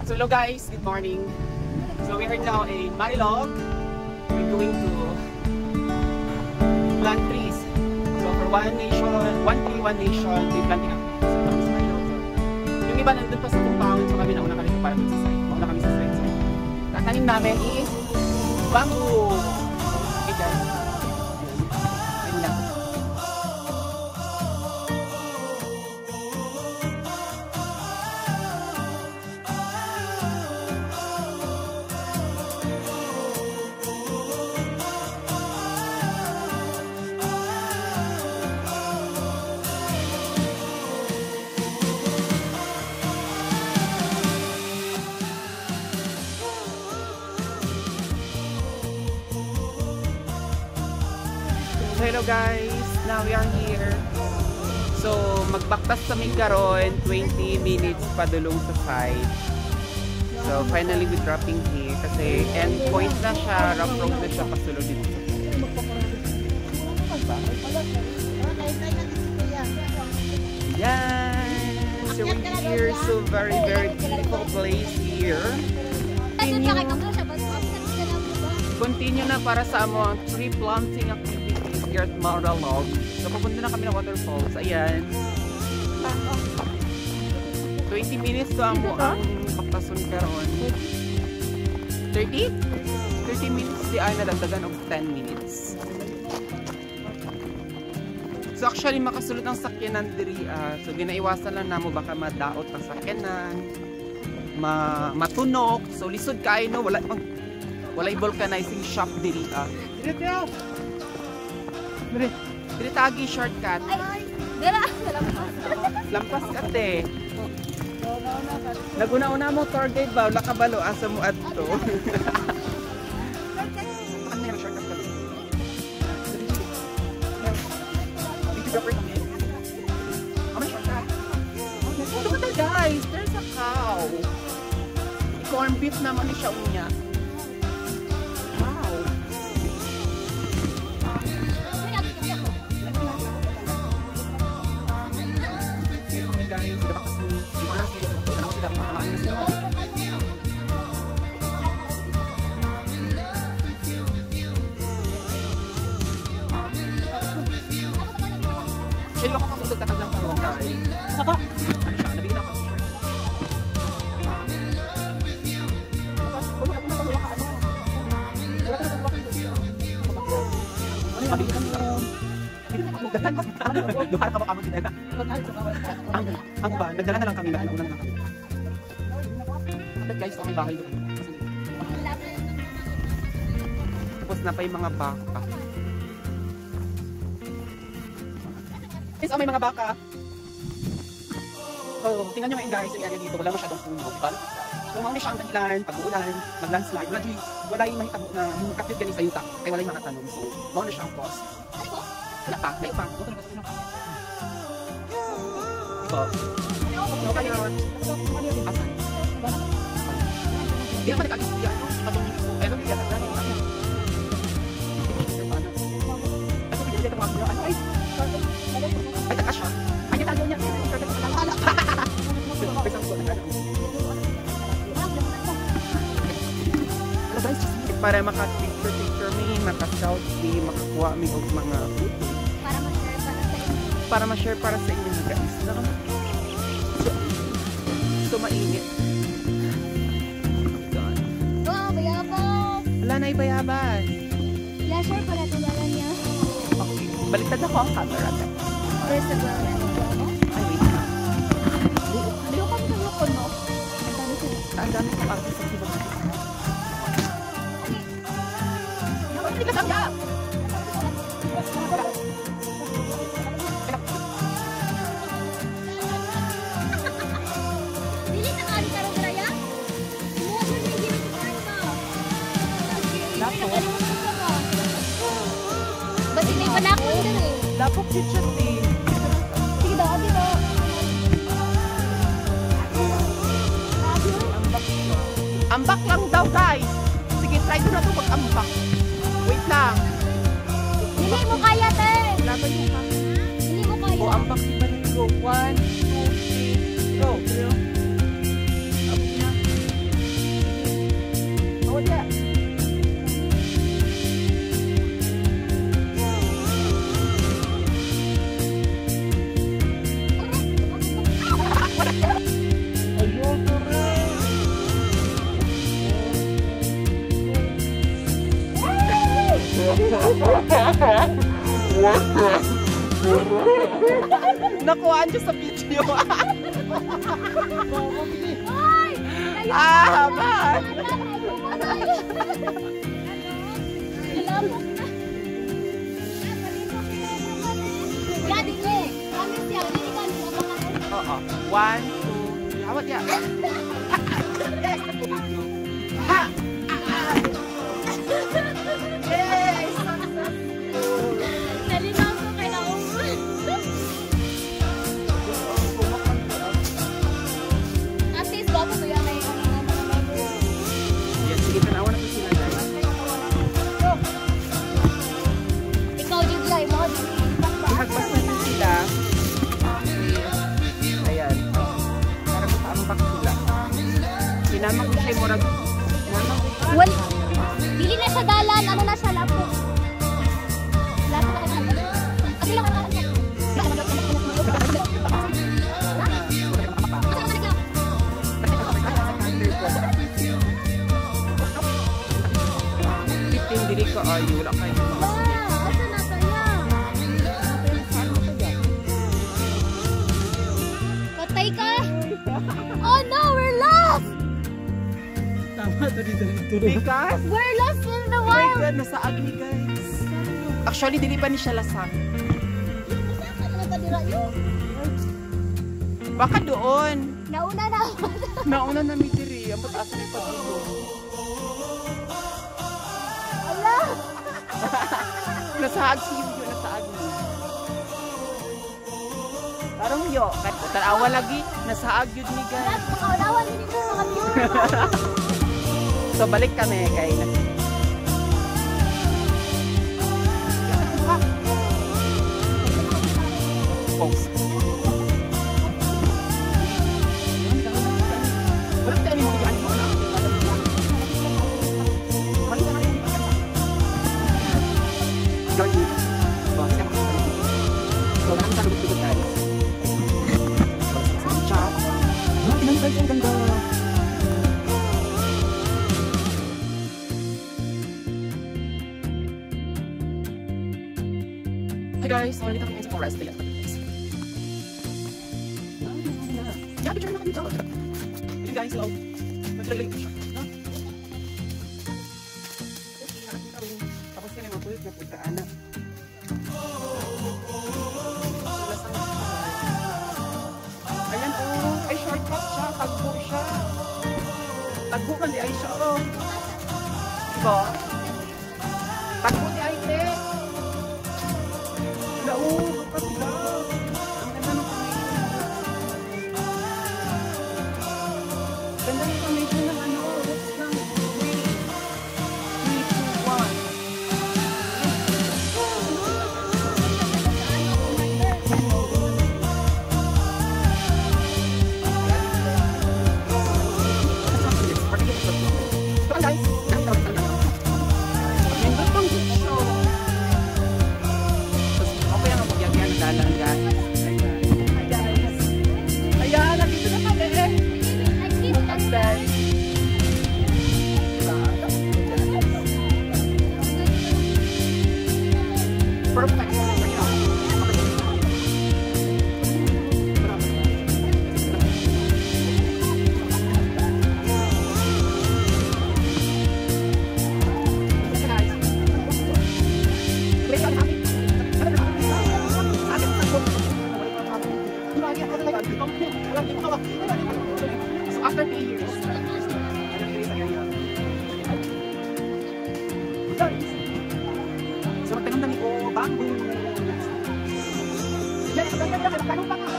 So hello guys, good morning. So we are now in Marilog. We're going to plant trees. So for one tree, one nation, we're planting up. So Marilog. So, yung iba nandun pa sa compound, so kami nauna kami para dun sa site. Mauna kami sa site. So tatanim namin is bamboo. Okay guys. Ayun lang. Hello guys, now we are here. So magbaktas kami karon 20 minutes padulong sa site. So finally we're dropping here kasi end point na siya, rough road na siya pasulod dito. Yes, so we're here, so very beautiful place here. Continue na para sa among tree planting activity here at Marilog. So pupunta na kami ng waterfalls. Ayan. 20 minutes to ang baktason karon. 30? 30 minutes di ay nadagdagan og 10 minutes. So actually makasulod ang sakyanan diri. So ginaiwasan lang namo baka madaot ang sakyanan. Matunok. So lisod kayo no, walay vulcanizing shop diri. Diri tagi shortcut. Dira. Lampas ka te. Naguna-una mo tour guide ba? Wala ka balo asa mo adto. Ano yung shortcut ka? Look at guys, there's a cow. Corn beef naman siya unya. Sino ako kapag tataglang pa rin tayo? Saka? Ano siya? Nabigyan ako. Duhala ka ba kamo sila? Ang ba? Nagdala na lang kami. Nauna na lang kami. Guys, okay bahay doon. Tapos na pa yung mga baka. Guys, may mga baka. So, tingnan nyo ngayon guys, yung area dito, wala masyadong puno. So, mauna siya ang dahilan, pag-uulan, mag-landslide. Wala yung mahitabo na yung kapit ganit sa yuta. Kaya wala yung mga tanong. So, mauna siya ang cause. Wala pa, may pa. So, okay yun. Asan? Hindi naman nag-agis ko yan. Ano yung yan? Ay, takas siya. Ay, tago niya. Para maka-picture me, maka-selfie, makakuha me og mga photo. Para ma-share para sa inyo guys. So mainit. Oh, bayabas! Wala na ibayabas. Lasher pala tumalan niya. Okay, baliktad ako ang camera. First of all, ay wait na. hindi ko kami nalukon mo. Ang dami ko ang sa kiba. Hindi ka tanggap! Dili na kari ka rin raya? Sumuha na yung ginagawa mo. Lapok? Ba't may panakon din eh? Lapok si chat eh. Sige daw, abi daw. Ambak lang daw guys. Sige, try ko na ito mag-ambak. Wait lang. Dili mo kaya, te! Laban yung kami. Dili mo kaya. O, ambak si Banigo. 1, 2, 3, go. Abot na. Nakuhaan siya sa video. Ay! Man! Oo. 1, 2, awat ya. Ha! Yes! Yan, sige, tanawa na to sila, guys. Ihagpas na din sila. Ayan. Para makaambak sila. Sinama ko siya, murag. Well, dili na siya dalan, ano na siya, lapo. Lapo na siya. Kasi lang ako. Dili ka ayo, wala kayo mga Asa na tayo? Patay ka? Oh no, we're lost! Tama to dito. Because, We're lost in the oh my wild! God, nasa agni, guys. Actually, dili pa ni siya lasang. Baka doon. Nauna na ako. Nauna na mi diri, ambot asa ni pagdulo. Ala! Nasaag si Yuyo, nasaag ni. Tarong yo, tarawa lagi, nasaag yun ni guys. Makaunawan din ito mga viewer. So balik kami kay Post. Wala tayo mo diyan mo na. Join. Basta ka. So nang saludo ko tayo. Ciao. Nang ganda. Hey guys, so nandito kami sa forest. Ayan. Yeah, picture na kami dito. Hey guys, hello. Maglagay ko siya. Tapos kami mga kulit na puntaan na. Ayan oh, ay shortcut siya. Tagbo siya. Tagbo ka di ay siya oh. Diba? Tagbo di ay te. Oo, kapag sila. Ang ganda ng formation. Ganda ng formation ng ano, what's lang? 3, 2, 1. Ito guys. Ganda pang show. Okay ang magyagyan ng dalan guys. Ayan, nandito na kami eh. Guys. Perfect. So after 3 years, so magtanong kami ko, bamboo. Yan, magtanong pa nga.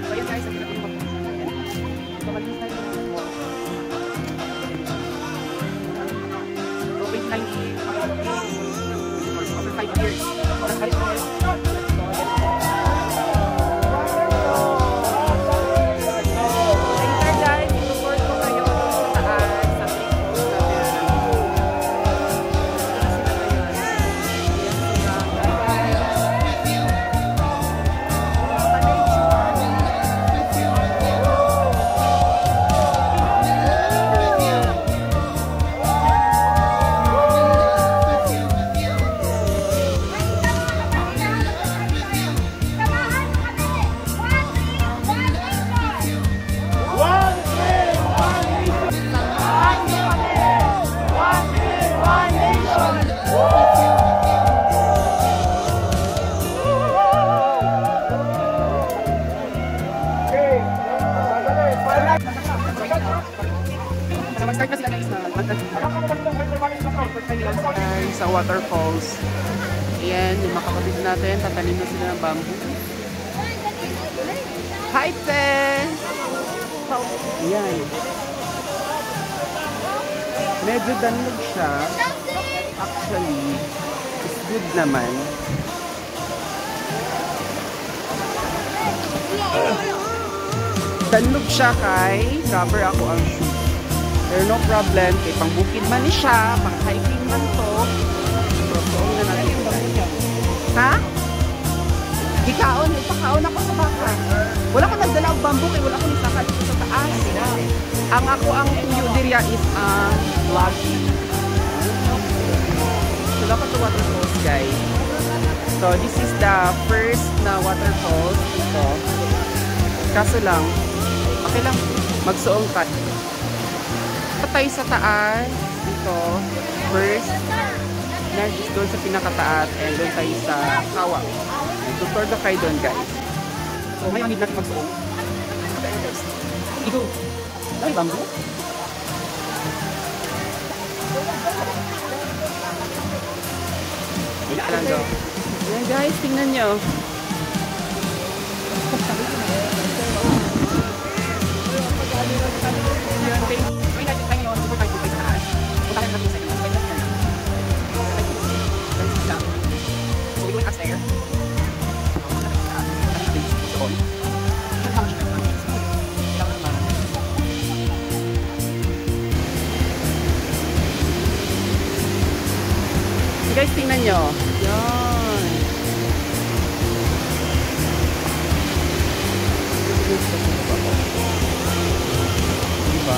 So yan guys, ang pinagin ko. So malinis tayo. So 2019, after 5 years, sa waterfalls. Ayan, yung mga kapatid natin, tatanim na sila ng bamboo. Hi, Te! Ayan. Medyo danlog siya. Actually, is good naman. Danlog siya kay cover ako ang shoes. Pero no problem, kay pangbukid man ni siya, pang hiking man to. So, suong na natin ito. Ha? Hikaon, ipakaon ako sa baka. Wala ko nagdala ang bamboo kay wala ko nisakal dito sa taas. Ang ako ang tuyo dirya is vlogging. So, dapat to waterfalls, guys. So, this is the first na waterfalls dito. Kaso lang, okay lang, magsuong cut. Tayo sa taas, dito, first, nandito doon sa pinakataas, and doon tayo sa kawa. Tutor na kayo doon, guys. So, ngayon, need natin magsuong. Ito, ay, bamboo. Alam daw. Ayan, guys, tingnan nyo. Guys, tingnan nyo. Yan. Diba?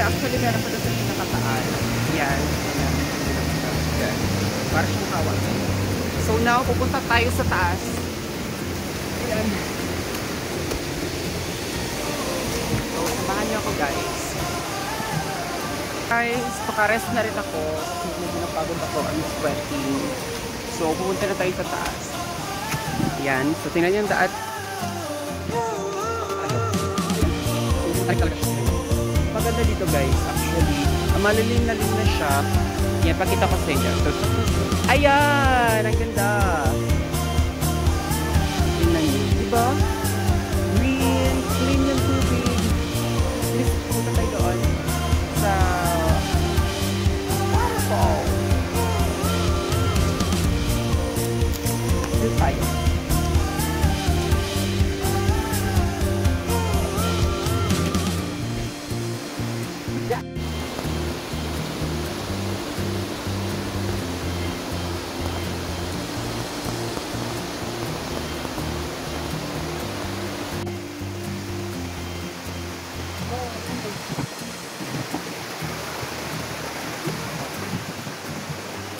Actually, meron pa doon sa pinakataan. Yan. Yan. Para siyang kawan. So now, pupunta tayo sa taas. Ayan. So, samahan niyo ako, guys. Guys, pakarest na rin ako. Medyo napagod ako. I'm sweating. So, pupunta na tayo sa taas. Ayan. So, tingnan niyo yung daan. Ay, talaga siya. Maganda dito, guys. Actually, malalim na din na siya. Yan, pakita ko sa inyo. So, ayan! Ang ganda! Tingnan nyo. Diba? Green. Clean yung tubig. Please, pumunta tayo doon sa waterfall. Dito tayo.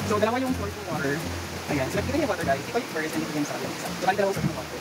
So, dalawa yung source ng water. Ayan. So, nakikita niyo yung water, guys. Ito yung first and ito yung second. So, dalawa source ng water.